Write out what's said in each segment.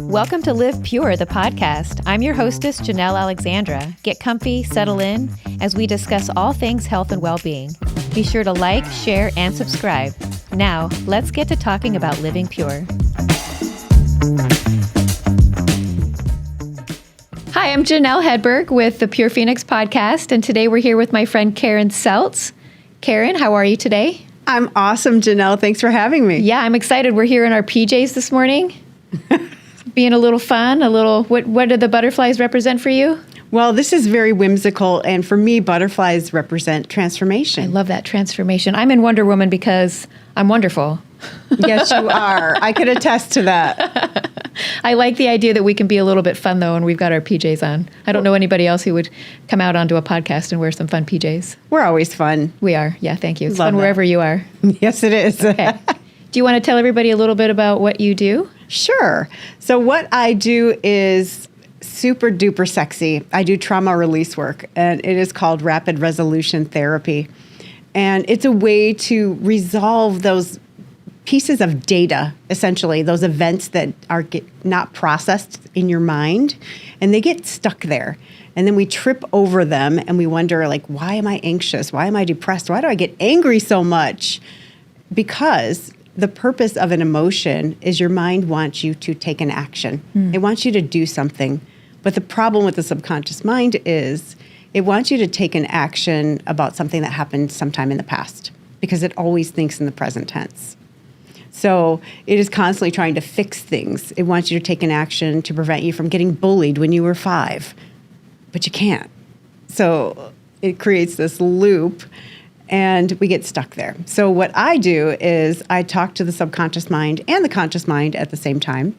Welcome to Live Pure, the podcast. I'm your hostess, Janelle Alexandra. Get comfy, settle in, as we discuss all things health and well-being. Be sure to like, share, and subscribe. Now, let's get to talking about living pure. Hi, I'm Janelle Hedberg with the Pure Phoenix podcast, and today we're here with my friend Karen Seltz. Karen, how are you today? I'm awesome, Janelle. Thanks for having me. Yeah, I'm excited. We're here in our PJs this morning. Being a little fun, what do the butterflies represent for you? Well, this is very whimsical, and for me, butterflies represent transformation. I love that transformation. I'm in Wonder Woman because I'm wonderful. Yes, you are. I could attest to that. I like the idea that we can be a little bit fun, though, and we've got our PJs on. I don't know anybody else who would come out onto a podcast and wear some fun PJs. We're always fun. We are. Yeah, thank you. It's Love fun that. wherever you are. Yes, it is. Okay. Do you want to tell everybody a little bit about what you do? Sure. So what I do is super duper sexy. I do trauma release work, and it is called rapid resolution therapy. And it's a way to resolve those pieces of data, essentially, those events that are not processed in your mind, and they get stuck there. And then we trip over them, and we wonder, like, why am I anxious? Why am I depressed? Why do I get angry so much? Because the purpose of an emotion is your mind wants you to take an action. It wants you to do something. But the problem with the subconscious mind is it wants you to take an action about something that happened sometime in the past because it always thinks in the present tense. So it is constantly trying to fix things. It wants you to take an action to prevent you from getting bullied when you were 5, but you can't. So it creates this loop, and we get stuck there. So what I do is I talk to the subconscious mind and the conscious mind at the same time,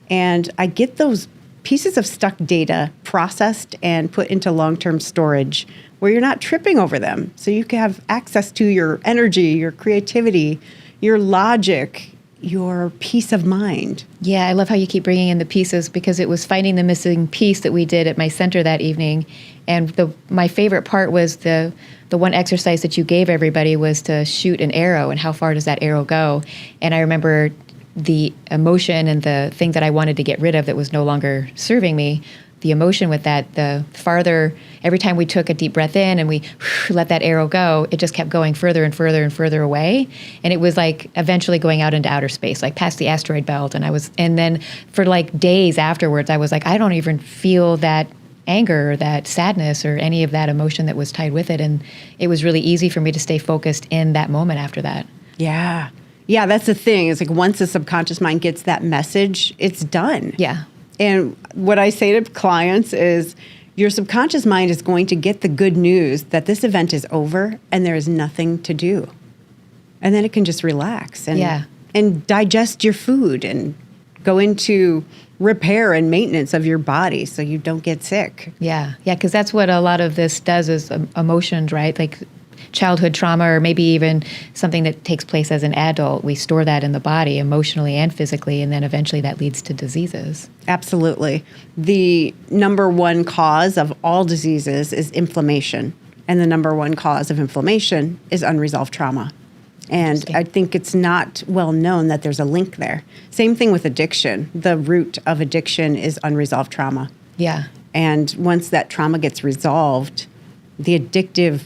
and I get those pieces of stuck data processed and put into long-term storage where you're not tripping over them. So you can have access to your energy, your creativity, your logic, your peace of mind. Yeah, I love how you keep bringing in the pieces because it was finding the missing piece that we did at my center that evening. And my favorite part was the one exercise that you gave everybody was to shoot an arrow and how far does that arrow go. And I remember the emotion and the thing that I wanted to get rid of that was no longer serving me. The emotion with that, the farther, every time we took a deep breath in and we let that arrow go, it just kept going further and further and further away. And it was like eventually going out into outer space, like past the asteroid belt. And then for like days afterwards, I was like, I don't even feel that anger or that sadness or any of that emotion that was tied with it. And it was really easy for me to stay focused in that moment after that. Yeah. Yeah, that's the thing. It's like once the subconscious mind gets that message, it's done. Yeah. And what I say to clients is your subconscious mind is going to get the good news that this event is over and there is nothing to do. And then it can just relax and digest your food and go into repair and maintenance of your body so you don't get sick. Yeah, because that's what a lot of this does is emotions, right? Like childhood trauma or maybe even something that takes place as an adult. We store that in the body emotionally and physically, and then eventually that leads to diseases. Absolutely. The number one cause of all diseases is inflammation, and the number one cause of inflammation is unresolved trauma. And I think it's not well known that there's a link there. Same thing with addiction. The root of addiction is unresolved trauma. Yeah. And once that trauma gets resolved, the addictive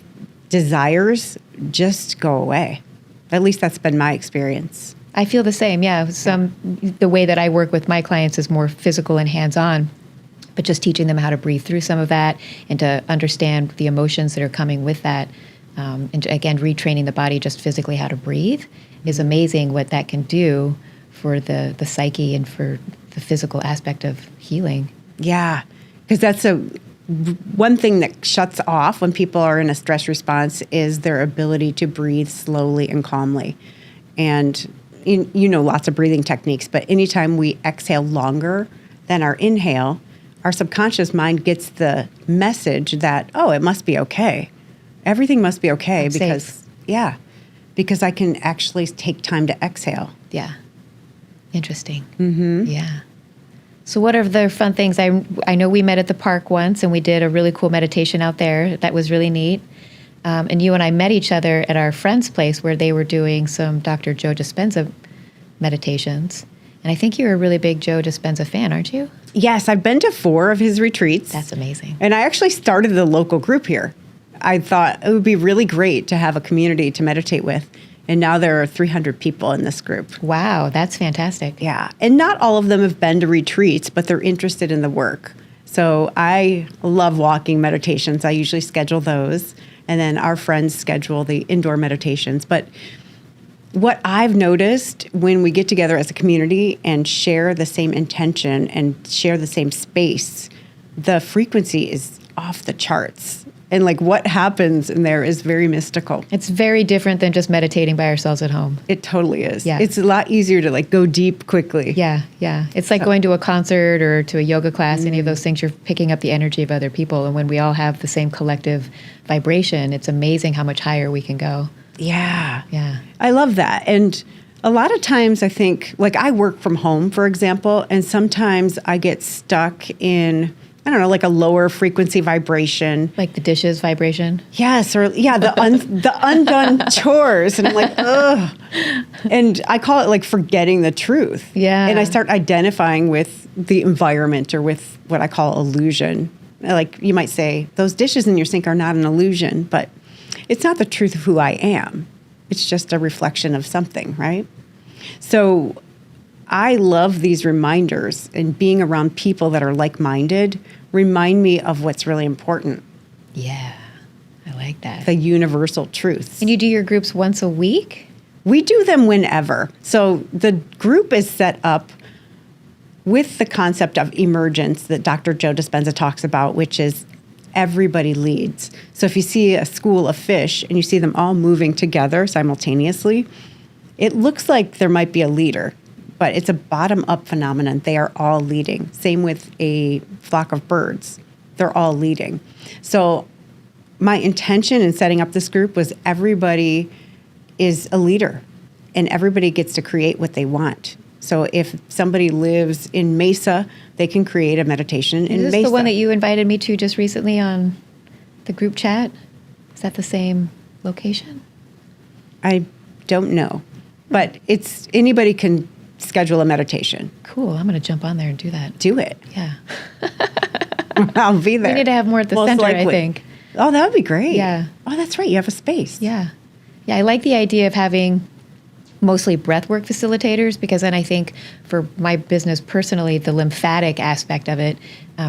desires just go away. At least that's been my experience. I feel the same, yeah. The way that I work with my clients is more physical and hands-on, but just teaching them how to breathe through some of that and to understand the emotions that are coming with that. And again, retraining the body just physically how to breathe is amazing what that can do for the psyche and for the physical aspect of healing. Yeah, because that's one thing that shuts off when people are in a stress response is their ability to breathe slowly and calmly. And you know lots of breathing techniques, but anytime we exhale longer than our inhale, our subconscious mind gets the message that, oh, it must be okay. Everything must be okay because I can actually take time to exhale. Yeah. Interesting. Mm-hmm. Yeah. So what are the fun things? I know we met at the park once and we did a really cool meditation out there. That was really neat. And you and I met each other at our friend's place where they were doing some Dr. Joe Dispenza meditations. And I think you're a really big Joe Dispenza fan, aren't you? Yes, I've been to 4 of his retreats. That's amazing. And I actually started the local group here. I thought it would be really great to have a community to meditate with. And now there are 300 people in this group. Wow, that's fantastic. Yeah. And not all of them have been to retreats, but they're interested in the work. So I love walking meditations. I usually schedule those. And then our friends schedule the indoor meditations. But what I've noticed when we get together as a community and share the same intention and share the same space, the frequency is off the charts. And like what happens in there is very mystical. It's very different than just meditating by ourselves at home. It totally is. Yeah. It's a lot easier to like go deep quickly. Yeah, yeah. It's like going to a concert or to a yoga class, any of those things, you're picking up the energy of other people. And when we all have the same collective vibration, it's amazing how much higher we can go. Yeah. Yeah. I love that. And a lot of times I think, like I work from home, for example, and sometimes I get stuck in, I don't know, like a lower frequency vibration. Like the dishes vibration. Yes, or yeah, the undone chores. And I'm like, ugh. And I call it like forgetting the truth. Yeah. And I start identifying with the environment or with what I call illusion. Like you might say, those dishes in your sink are not an illusion, but it's not the truth of who I am. It's just a reflection of something, right? So I love these reminders, and being around people that are like-minded remind me of what's really important, Yeah, I like that. the universal truths. And you do your groups once a week? We do them whenever. So the group is set up with the concept of emergence that Dr. Joe Dispenza talks about, which is everybody leads. So if you see a school of fish and you see them all moving together simultaneously, it looks like there might be a leader, but it's a bottom-up phenomenon. They are all leading. Same with a flock of birds. They're all leading. So my intention in setting up this group was everybody is a leader, and everybody gets to create what they want. So if somebody lives in Mesa, they can create a meditation in Is this Mesa. the one that you invited me to just recently on the group chat? Is that the same location? I don't know, but it's anybody can schedule a meditation. Cool. I'm going to jump on there and do that. Do it. Yeah. I'll be there. We need to have more at the Most center, I likely. think. Oh, that would be great. Yeah. Oh, that's right. You have a space. Yeah. Yeah, I like the idea of having mostly breathwork facilitators, because then I think for my business personally, the lymphatic aspect of it,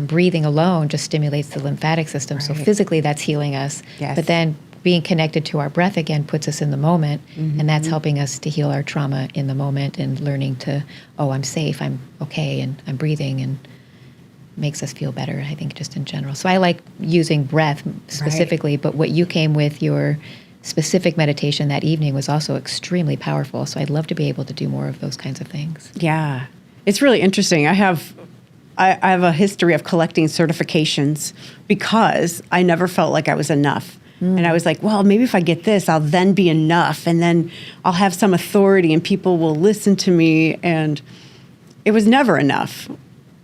breathing alone just stimulates the lymphatic system. So Right. physically that's healing us. Yes. But then being connected to our breath again puts us in the moment, and that's helping us to heal our trauma in the moment and learning to, oh, I'm safe, I'm okay, and I'm breathing, and makes us feel better, I think, just in general. So I like using breath specifically, but what you came with, your specific meditation that evening, was also extremely powerful. So I'd love to be able to do more of those kinds of things. Yeah. It's really interesting. I have a history of collecting certifications because I never felt like I was enough. And I was like, well, maybe if I get this, I'll then be enough. And then I'll have some authority and people will listen to me. And it was never enough,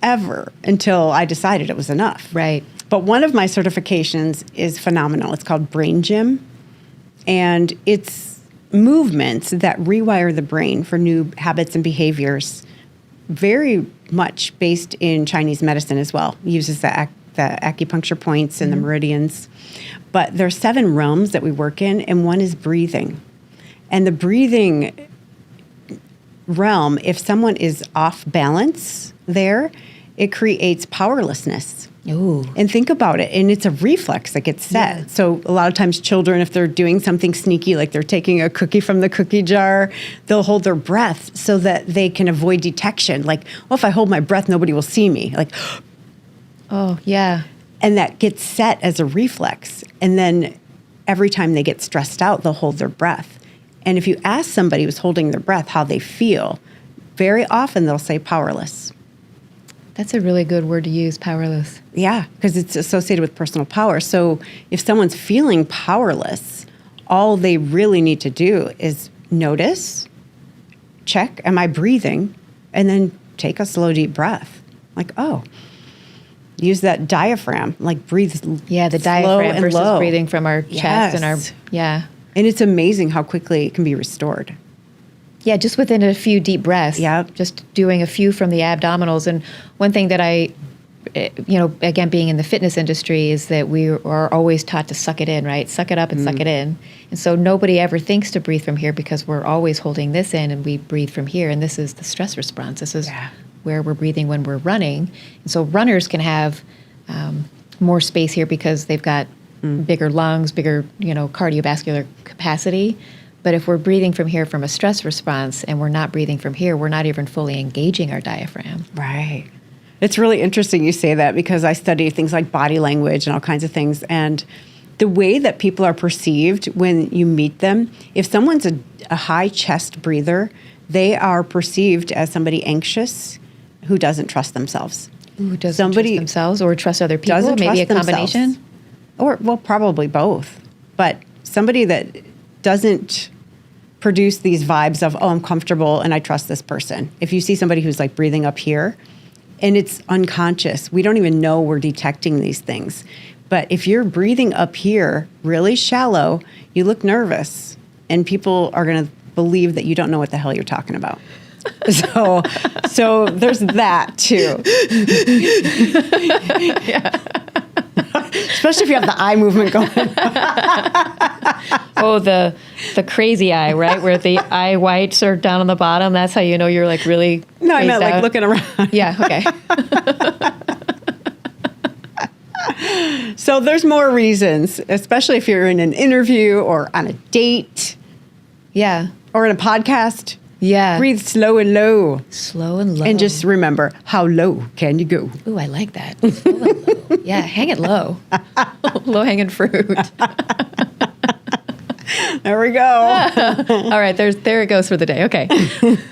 ever, until I decided it was enough. Right. But one of my certifications is phenomenal. It's called Brain Gym. And it's movements that rewire the brain for new habits and behaviors, very much based in Chinese medicine as well. It uses the acupuncture points and the meridians. But there are 7 realms that we work in, and one is breathing. And the breathing realm, if someone is off balance there, it creates powerlessness. Ooh. And think about it. And it's a reflex that gets set. Yeah. So a lot of times children, if they're doing something sneaky, like they're taking a cookie from the cookie jar, they'll hold their breath so that they can avoid detection. Like, well, if I hold my breath, nobody will see me. Like, Oh, yeah. and that gets set as a reflex. And then every time they get stressed out, they'll hold their breath. And if you ask somebody who's holding their breath how they feel, very often they'll say powerless. That's a really good word to use, powerless. Yeah, because it's associated with personal power. So if someone's feeling powerless, all they really need to do is notice, check, am I breathing? And then take a slow, deep breath. Like, oh, use that diaphragm, like breathe Yeah, the slow diaphragm and versus low. breathing from our chest and our, Yes. yeah. And it's amazing how quickly it can be restored. Yeah, just within a few deep breaths. Yep. Just doing a few from the abdominals. And one thing that again, being in the fitness industry, is that we are always taught to suck it in, right? Suck it up and suck it in. And so nobody ever thinks to breathe from here, because we're always holding this in, and we breathe from here. And this is the stress response. This is where we're breathing when we're running. And so runners can have more space here because they've got bigger lungs, bigger, cardiovascular capacity. But if we're breathing from here from a stress response and we're not breathing from here, we're not even fully engaging our diaphragm. Right. It's really interesting you say that, because I study things like body language and all kinds of things. And the way that people are perceived when you meet them, if someone's a high chest breather, they are perceived as somebody anxious who doesn't trust themselves. Who doesn't trust themselves or trust other people? Maybe a combination? Or, well, probably both. But somebody that doesn't produce these vibes of, oh, I'm comfortable and I trust this person. If you see somebody who's like breathing up here and it's unconscious, we don't even know we're detecting these things. But if you're breathing up here really shallow, you look nervous, and people are going to believe that you don't know what the hell you're talking about. So there's that too. Especially if you have the eye movement going. Oh, the crazy eye, right? Where the eye whites are down on the bottom. That's how you know you're like really. No, I meant out. like looking around. Yeah. Okay. So there's more reasons, especially if you're in an interview or on a date. Yeah. Or in a podcast. Yeah. Breathe slow and low. Slow and low. And just remember, how low can you go? Ooh, I like that. Slow and low. Yeah, hang it low. Low hanging fruit. There we go. All right, there it goes for the day. Okay.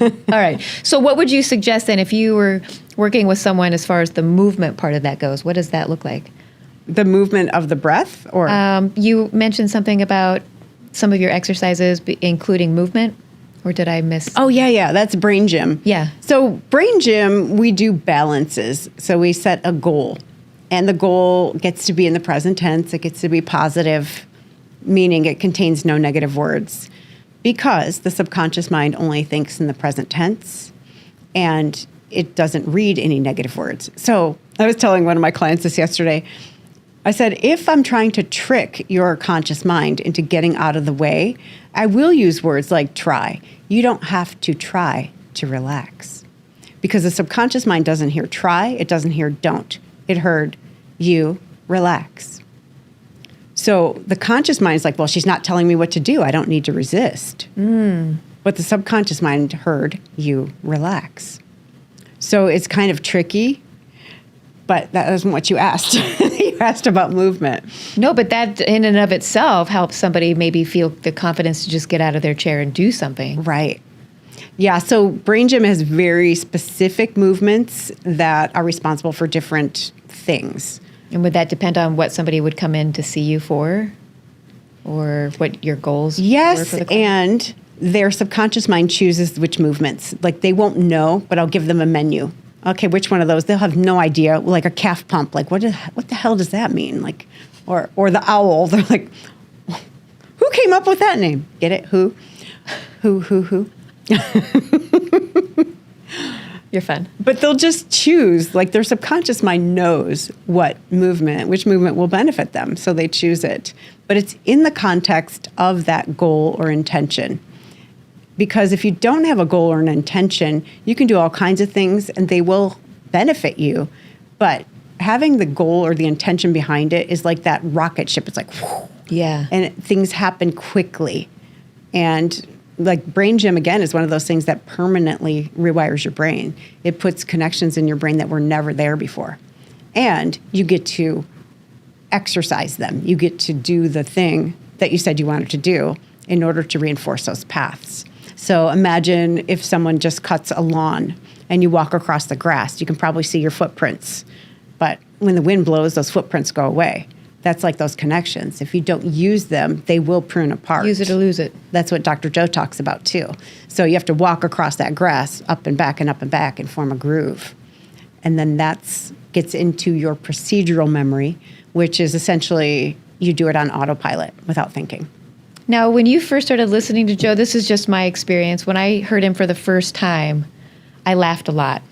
All right. So what would you suggest then if you were working with someone as far as the movement part of that goes? What does that look like? The movement of the breath? Or you mentioned something about some of your exercises including movement. Or did I miss? Oh, yeah. That's brain gym. Yeah. So brain gym, we do balances. So we set a goal. And the goal gets to be in the present tense. It gets to be positive, meaning it contains no negative words. Because the subconscious mind only thinks in the present tense. And it doesn't read any negative words. So I was telling one of my clients this yesterday. I said, if I'm trying to trick your conscious mind into getting out of the way, I will use words like try. You don't have to try to relax. Because the subconscious mind doesn't hear try, it doesn't hear don't. It heard you relax. So the conscious mind is like, well, she's not telling me what to do. I don't need to resist. But the subconscious mind heard you relax. So it's kind of tricky. But that wasn't what you asked. You asked about movement. No, but that in and of itself helps somebody maybe feel the confidence to just get out of their chair and do something. Right. Yeah, so brain gym has very specific movements that are responsible for different things. And would that depend on what somebody would come in to see you for? Or what your goals were Yes, for the client? and their subconscious mind chooses which movements. Like they won't know, but I'll give them a menu. Okay, which one of those? They'll have no idea. Like a calf pump. Like what the hell does that mean? Like, or the owl. They're like, who came up with that name? Get it? Who? You're fun. But they'll just choose. Like their subconscious mind knows which movement will benefit them, so they choose it. But it's in the context of that goal or intention. Because if you don't have a goal or an intention, you can do all kinds of things and they will benefit you. But having the goal or the intention behind it is like that rocket ship. It's like, whew, Yeah. and things happen quickly. And like brain gym, again, is one of those things that permanently rewires your brain. It puts connections in your brain that were never there before. And you get to exercise them. You get to do the thing that you said you wanted to do in order to reinforce those paths. So imagine if someone just cuts a lawn and you walk across the grass, you can probably see your footprints. But when the wind blows, those footprints go away. That's like those connections. If you don't use them, they will prune apart. Use it or lose it. That's what Dr. Joe talks about too. So you have to walk across that grass up and back and form a groove. And then that gets into your procedural memory, which is essentially you do it on autopilot without thinking. Now, when you first started listening to Joe, this is just my experience. When I heard him for the first time, I laughed a lot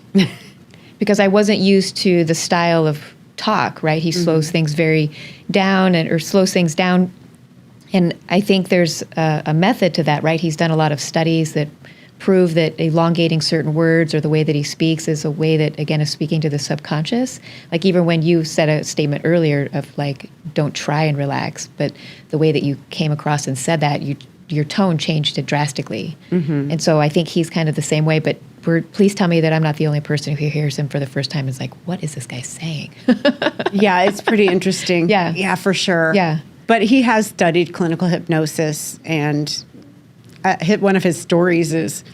because I wasn't used to the style of talk, right? He slows things very down or slows things down. And I think there's a method to that, right? He's done a lot of studies that prove that elongating certain words or the way that he speaks is a way that, again, is speaking to the subconscious. Like even when you said a statement earlier of like, don't try and relax, but the way that you came across and said that, your tone changed it drastically. And so I think he's kind of the same way, but please tell me that I'm not the only person who hears him for the first time and is like, what is this guy saying? Yeah, it's pretty interesting. Yeah, for sure. Yeah. But he has studied clinical hypnosis, and one of his stories is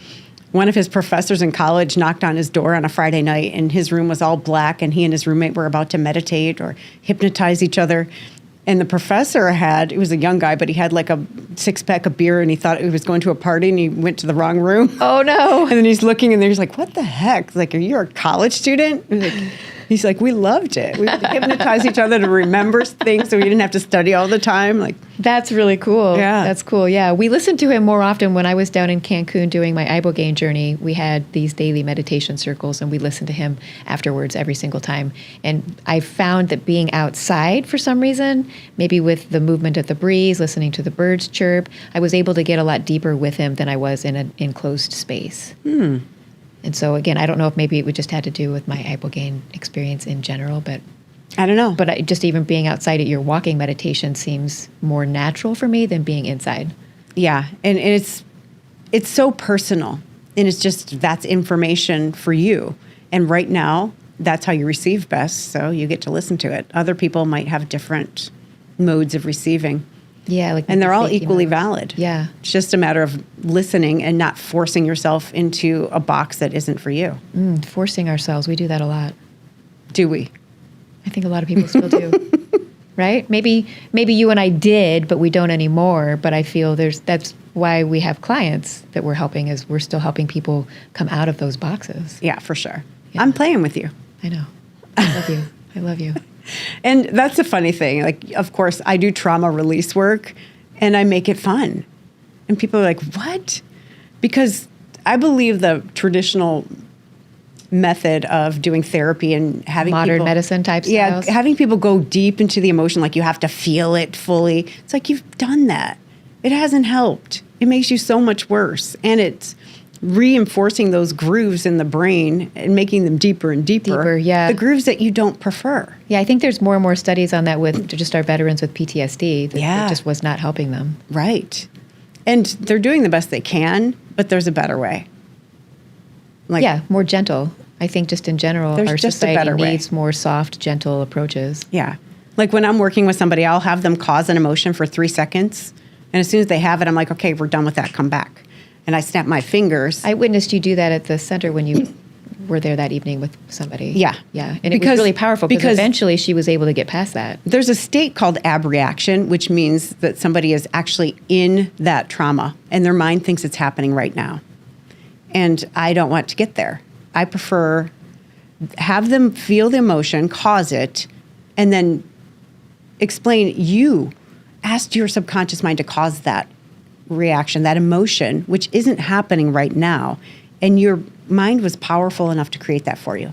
one of his professors in college knocked on his door on a Friday night, and his room was all black, and he and his roommate were about to meditate or hypnotize each other. And the professor he was a young guy, but he had like a 6-pack of beer, and he thought he was going to a party, and he went to the wrong room. Oh, no. And then he's looking, and he's like, what the heck? Like, are you a college student? And he's like, we loved it. We hypnotized each other to remember things so we didn't have to study all the time. Like, that's really cool. Yeah. That's cool. Yeah. We listened to him more often when I was down in Cancun doing my ibogaine journey. We had these daily meditation circles, and we listened to him afterwards every single time. And I found that being outside for some reason, maybe with the movement of the breeze, listening to the birds chirp, I was able to get a lot deeper with him than I was in an enclosed space. And so, again, I don't know if maybe it would just had to do with my ibogaine experience in general, but I don't know. But just even being outside at your walking meditation seems more natural for me than being inside. Yeah, and it's so personal, and it's just that's information for you. And right now, that's how you receive best, so you get to listen to it. Other people might have different modes of receiving. Yeah, and they're all equally valid. Yeah. It's just a matter of listening and not forcing yourself into a box that isn't for you. Forcing ourselves. We do that a lot. Do we? I think a lot of people still do. Right? Maybe you and I did, but we don't anymore. But I feel that's why we have clients that we're helping, is we're still helping people come out of those boxes. Yeah, for sure. Yeah. I'm playing with you. I know. I love you. I love you. And that's a funny thing. Like, of course, I do trauma release work, and I make it fun. And people are like, what? Because I believe the traditional method of doing therapy and having modern medicine type styles. Yeah, having people go deep into the emotion, like you have to feel it fully. It's like, you've done that. It hasn't helped. It makes you so much worse. And it's reinforcing those grooves in the brain and making them deeper and deeper. Deeper, yeah. The grooves that you don't prefer. Yeah, I think there's more and more studies on that with just our veterans with PTSD. That it just was not helping them. Right. And they're doing the best they can, but there's a better way. More gentle. I think just in general, our society needs more soft, gentle approaches. Yeah. Like when I'm working with somebody, I'll have them cause an emotion for 3 seconds. And as soon as they have it, I'm like, okay, we're done with that. Come back. And I snap my fingers. I witnessed you do that at the center when you were there that evening with somebody. Yeah. Yeah. And it was really powerful because eventually she was able to get past that. There's a state called abreaction, which means that somebody is actually in that trauma and their mind thinks it's happening right now. And I don't want to get there. I prefer have them feel the emotion, cause it, and then explain you asked your subconscious mind to cause that reaction, that emotion, which isn't happening right now. And your mind was powerful enough to create that for you.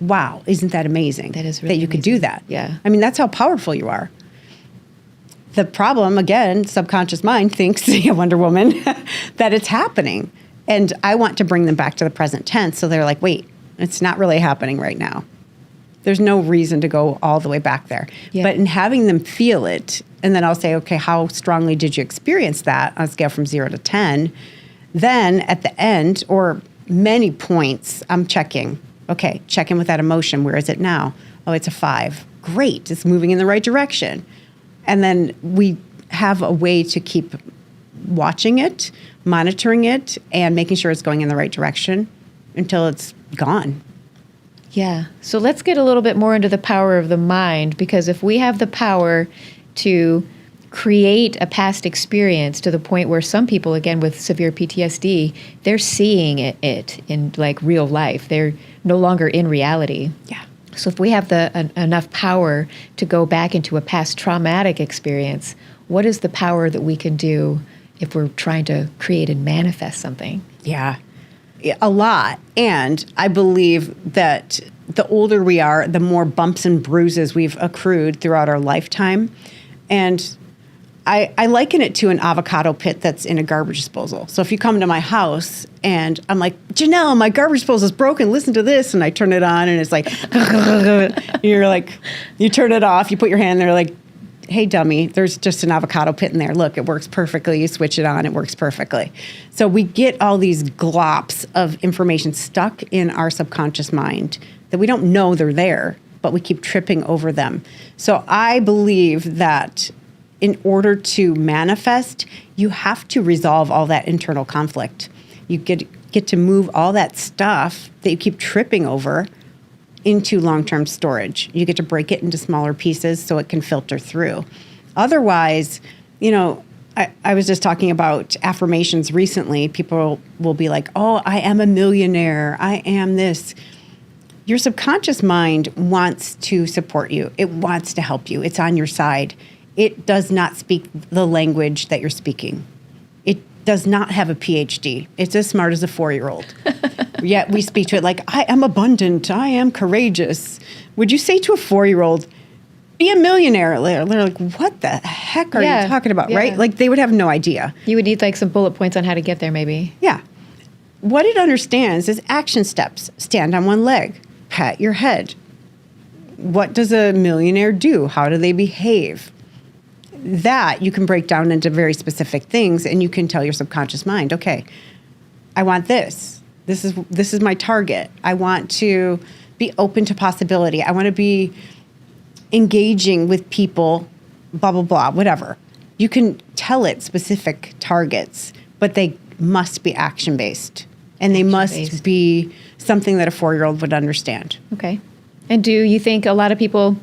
Wow, isn't that amazing? That is really that you could do that. Yeah. I mean, that's how powerful you are. The problem, again, subconscious mind thinks, Wonder Woman, that it's happening. And I want to bring them back to the present tense. So they're like, wait, it's not really happening right now. There's no reason to go all the way back there. Yeah. But in having them feel it, and then I'll say, okay, how strongly did you experience that on a scale from 0 to 10? Then at the end, or many points, I'm checking. Okay, check in with that emotion. Where is it now? Oh, it's a 5. Great, it's moving in the right direction. And then we have a way to keep watching it, monitoring it, and making sure it's going in the right direction until it's gone. Yeah. So let's get a little bit more into the power of the mind, because if we have the power to create a past experience to the point where some people, again, with severe PTSD, they're seeing it in like real life. They're no longer in reality. Yeah. So if we have enough power to go back into a past traumatic experience, what is the power that we can do if we're trying to create and manifest something? Yeah, a lot. And I believe that the older we are, the more bumps and bruises we've accrued throughout our lifetime. And I liken it to an avocado pit that's in a garbage disposal. So if you come to my house and I'm like, Janelle, my garbage disposal is broken, listen to this. And I turn it on and it's like, you're like, you turn it off, you put your hand there like, hey, dummy, there's just an avocado pit in there. Look, it works perfectly. You switch it on, it works perfectly. So we get all these glops of information stuck in our subconscious mind that we don't know they're there, but we keep tripping over them. So I believe that in order to manifest, you have to resolve all that internal conflict. You get to move all that stuff that you keep tripping over into long-term storage. You get to break it into smaller pieces so it can filter through. Otherwise, I was just talking about affirmations recently. People will be like, oh, I am a millionaire. I am this. Your subconscious mind wants to support you. It wants to help you. It's on your side. It does not speak the language that you're speaking. It does not have a PhD. It's as smart as a 4-year-old. Yet we speak to it like, I am abundant. I am courageous. Would you say to a 4-year-old, be a millionaire? They're like, what the heck are you talking about, right? Like they would have no idea. You would need like some bullet points on how to get there maybe. Yeah. What it understands is action steps. Stand on one leg. Pat your head. What does a millionaire do? How do they behave? That you can break down into very specific things, and you can tell your subconscious mind, okay, I want this. This is my target. I want to be open to possibility. I want to be engaging with people, blah, blah, blah, whatever. You can tell it specific targets, but they must be action-based, and they must be something that a 4-year-old would understand. Okay. And do you think a lot of people,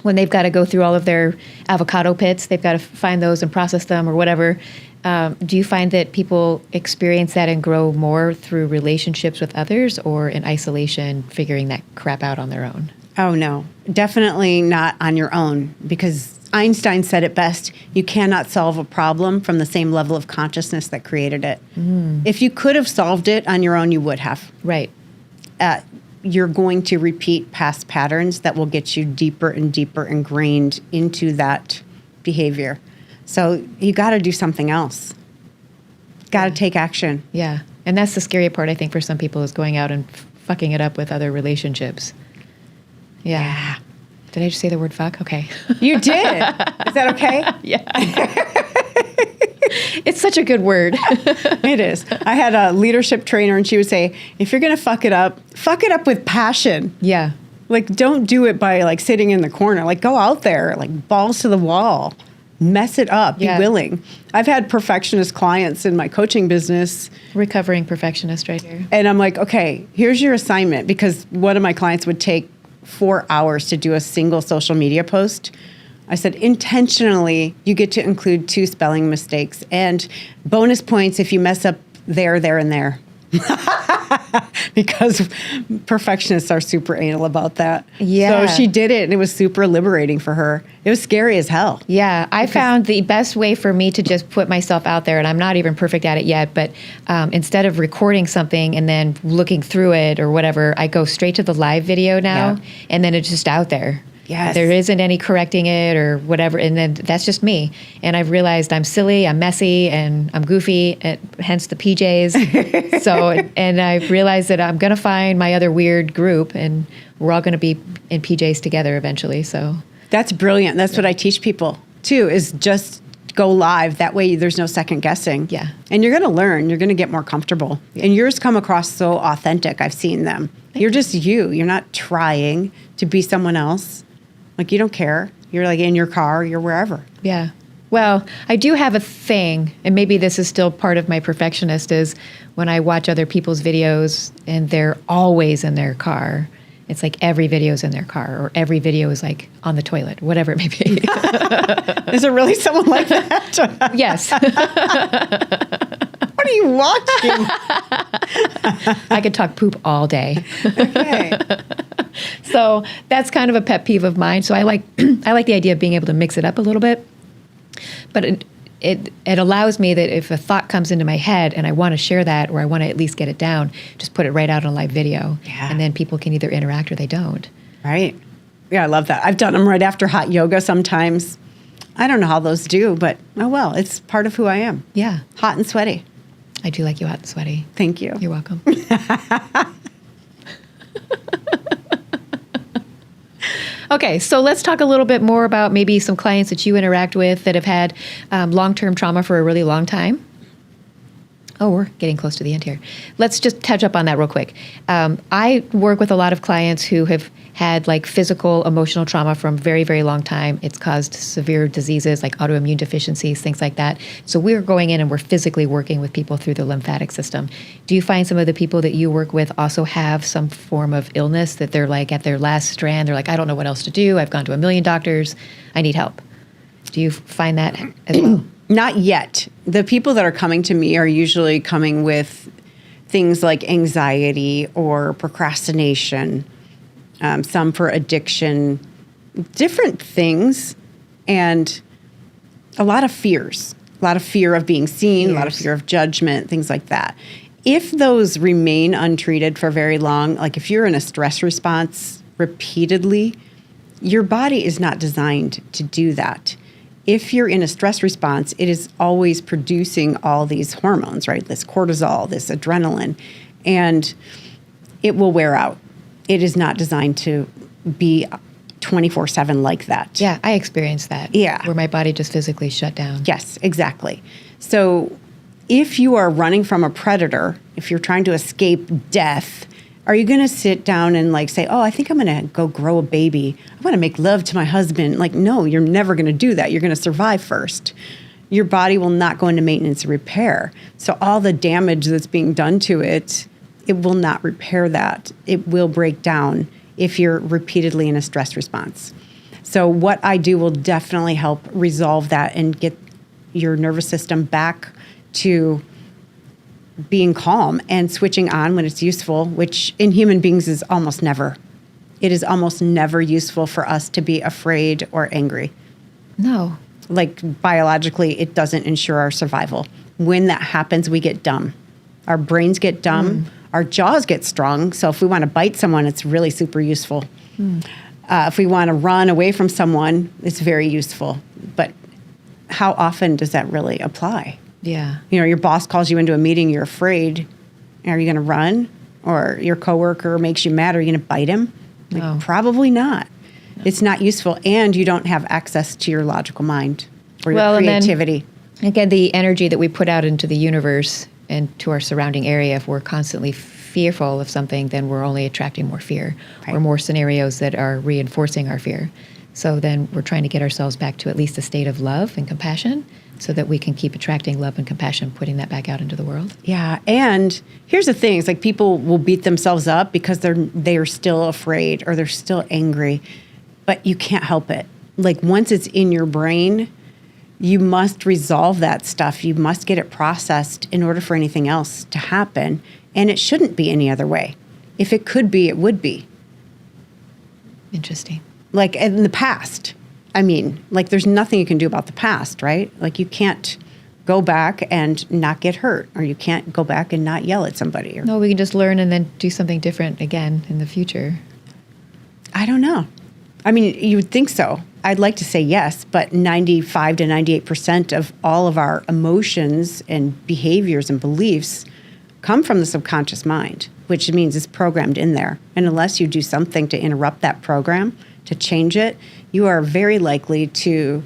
when they've got to go through all of their avocado pits, they've got to find those and process them or whatever, do you find that people experience that and grow more through relationships with others or in isolation, figuring that crap out on their own? Oh, no. Definitely not on your own, because Einstein said it best, you cannot solve a problem from the same level of consciousness that created it. If you could have solved it on your own, you would have. Right. You're going to repeat past patterns that will get you deeper and deeper ingrained into that behavior. So you got to do something else. Got to take action. Yeah. And that's the scary part, I think, for some people is going out and fucking it up with other relationships. Yeah. Did I just say the word fuck? Okay. You did. Is that okay? Yeah. It's such a good word. It is. I had a leadership trainer, and she would say, if you're going to fuck it up with passion. Yeah. Like, don't do it by, like, sitting in the corner. Like, go out there, like, balls to the wall. Mess it up. Be willing. I've had perfectionist clients in my coaching business. Recovering perfectionist right here. And I'm like, okay, here's your assignment. Because one of my clients would take 4 hours to do a single social media post. I said, intentionally, you get to include 2 spelling mistakes and bonus points if you mess up there, and there. Because perfectionists are super anal about that. Yeah. So she did it, and it was super liberating for her. It was scary as hell. Yeah. I found the best way for me to just put myself out there, and I'm not even perfect at it yet, but instead of recording something and then looking through it or whatever, I go straight to the live video now, and then it's just out there. Yes. There isn't any correcting it or whatever. And then that's just me. And I've realized I'm silly, I'm messy, and I'm goofy, and hence the PJs. And I realized that I'm going to find my other weird group, and we're all going to be in PJs together eventually. So that's brilliant. That's what I teach people, too, is just go live. That way there's no second guessing. Yeah. And you're going to learn. You're going to get more comfortable. Yeah. And yours come across so authentic. I've seen them. You're just you. You're not trying to be someone else. Like, you don't care. You're like in your car, you're wherever. Yeah. Well, I do have a thing, and maybe this is still part of my perfectionist, is when I watch other people's videos and they're always in their car. It's like every video is in their car, or every video is like on the toilet, whatever it may be. Is there really someone like that? Yes. What are you watching? I could talk poop all day. Okay. So that's kind of a pet peeve of mine. So I like the idea of being able to mix it up a little bit. But it allows me that if a thought comes into my head and I want to share that, or I want to at least get it down, just put it right out on a live video. Yeah. And then people can either interact or they don't. Right. Yeah, I love that. I've done them right after hot yoga sometimes. I don't know how those do, but oh well, it's part of who I am. Yeah. Hot and sweaty. I do like you hot and sweaty. Thank you. You're welcome. Okay, so let's talk a little bit more about maybe some clients that you interact with that have had long-term trauma for a really long time. Oh, we're getting close to the end here. Let's just touch up on that real quick. I work with a lot of clients who have had like physical, emotional trauma from very, very long time. It's caused severe diseases like autoimmune deficiencies, things like that. So we're going in and we're physically working with people through the lymphatic system. Do you find some of the people that you work with also have some form of illness that they're like at their last strand? They're like, I don't know what else to do. I've gone to a million doctors. I need help. Do you find that as well? Not yet. The people that are coming to me are usually coming with things like anxiety or procrastination, some for addiction, different things, and a lot of fears, a lot of fear of being seen, a lot of fear of judgment, things like that. If those remain untreated for very long, like if you're in a stress response repeatedly, your body is not designed to do that. If you're in a stress response, it is always producing all these hormones, right? This cortisol, this adrenaline, and it will wear out. It is not designed to be 24/7 like that. Yeah, I experienced that. Yeah. Where my body just physically shut down. Yes, exactly. So if you are running from a predator, if you're trying to escape death, are you going to sit down and like say, oh, I think I'm going to go grow a baby. I want to make love to my husband. Like, no, you're never going to do that. You're going to survive first. Your body will not go into maintenance and repair. So all the damage that's being done to it, it will not repair that. It will break down if you're repeatedly in a stress response. So what I do will definitely help resolve that and get your nervous system back to being calm and switching on when it's useful, which in human beings is almost never. It is almost never useful for us to be afraid or angry. No. Like biologically, it doesn't ensure our survival. When that happens, we get dumb. Our brains get dumb. Our jaws get strong. So if we want to bite someone, it's really super useful. If we want to run away from someone, it's very useful. But how often does that really apply? Yeah. You know, your boss calls you into a meeting, you're afraid. Are you going to run? Or your coworker makes you mad, are you going to bite him? Like, No. Probably not. No. It's not useful, and you don't have access to your logical mind or your Well, creativity. And then, again, the energy that we put out into the universe and to our surrounding area, if we're constantly fearful of something, then we're only attracting more fear or more scenarios that are reinforcing our fear. So then we're trying to get ourselves back to at least a state of love and compassion so that we can keep attracting love and compassion, putting that back out into the world. Yeah, and here's the thing: it's like people will beat themselves up because they are still afraid or they're still angry, but you can't help it. Like once it's in your brain, you must resolve that stuff. You must get it processed in order for anything else to happen, and it shouldn't be any other way. If it could be, it would be. Interesting. Like in the past. I mean, like there's nothing you can do about the past, right? Like you can't go back and not get hurt, or you can't go back and not yell at somebody. Or, No, we can just learn and then do something different again in the future. I don't know. I mean, you would think so. I'd like to say yes, but 95 to 98% of all of our emotions and behaviors and beliefs come from the subconscious mind, which means it's programmed in there. And unless you do something to interrupt that program, to change it, you are very likely to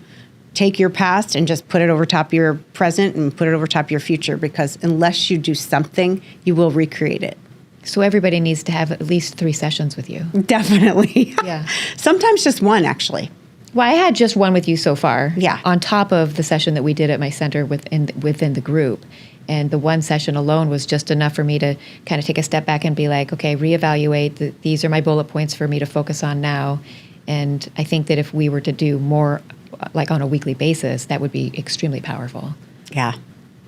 take your past and just put it over top of your present and put it over top of your future, because unless you do something, you will recreate it. So everybody needs to have at least 3 sessions with you. Definitely. Yeah. Sometimes just one, actually. Well, I had just one with you so far. Yeah. On top of the session that we did at my center within the group. And the one session alone was just enough for me to kind of take a step back and be like, okay, reevaluate. These are my bullet points for me to focus on now. And I think that if we were to do more like on a weekly basis, that would be extremely powerful. Yeah.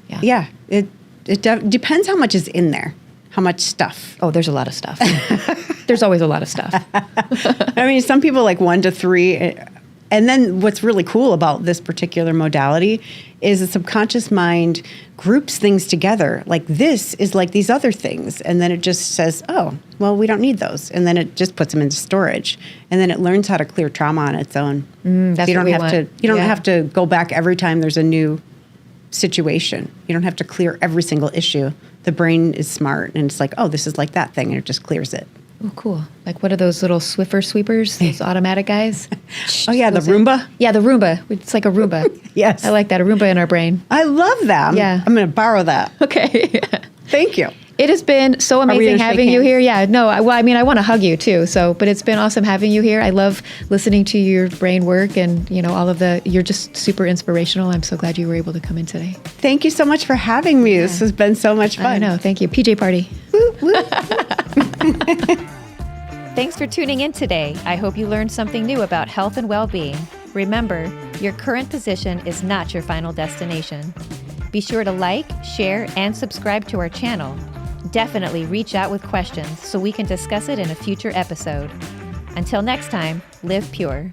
Yeah. Yeah. It depends how much is in there, how much stuff. Oh, there's a lot of stuff. There's always a lot of stuff. I mean, some people like 1 to 3, And then what's really cool about this particular modality is the subconscious mind groups things together. Like this is like these other things. And then it just says, oh, well, we don't need those. And then it just puts them into storage. And then it learns how to clear trauma on its own. That's so you what don't we have want. to, you don't have to go back every time there's a new situation. You don't have to clear every single issue. The brain is smart and it's like, oh, this is like that thing. And it just clears it. Oh, cool. Like what are those little Swiffer sweepers, those automatic guys? Oh, yeah, the Roomba? Yeah, the Roomba. It's like a Roomba. Yes. I like that, a Roomba in our brain. I love that. Yeah. I'm going to borrow that. Okay. Thank you. It has been so we amazing gonna shake having you hands? here. Yeah, no, well, I mean, I want to hug you too. So, but it's been awesome having you here. I love listening to your brain work and, all of you're just super inspirational. I'm so glad you were able to come in today. Thank you so much for having me. This has been so much fun. I know. Thank you. PJ Party. Woo, woo. Thanks for tuning in today. I hope you learned something new about health and well-being. Remember, your current position is not your final destination. Be sure to like, share, and subscribe to our channel. Definitely reach out with questions so we can discuss it in a future episode. Until next time, live pure.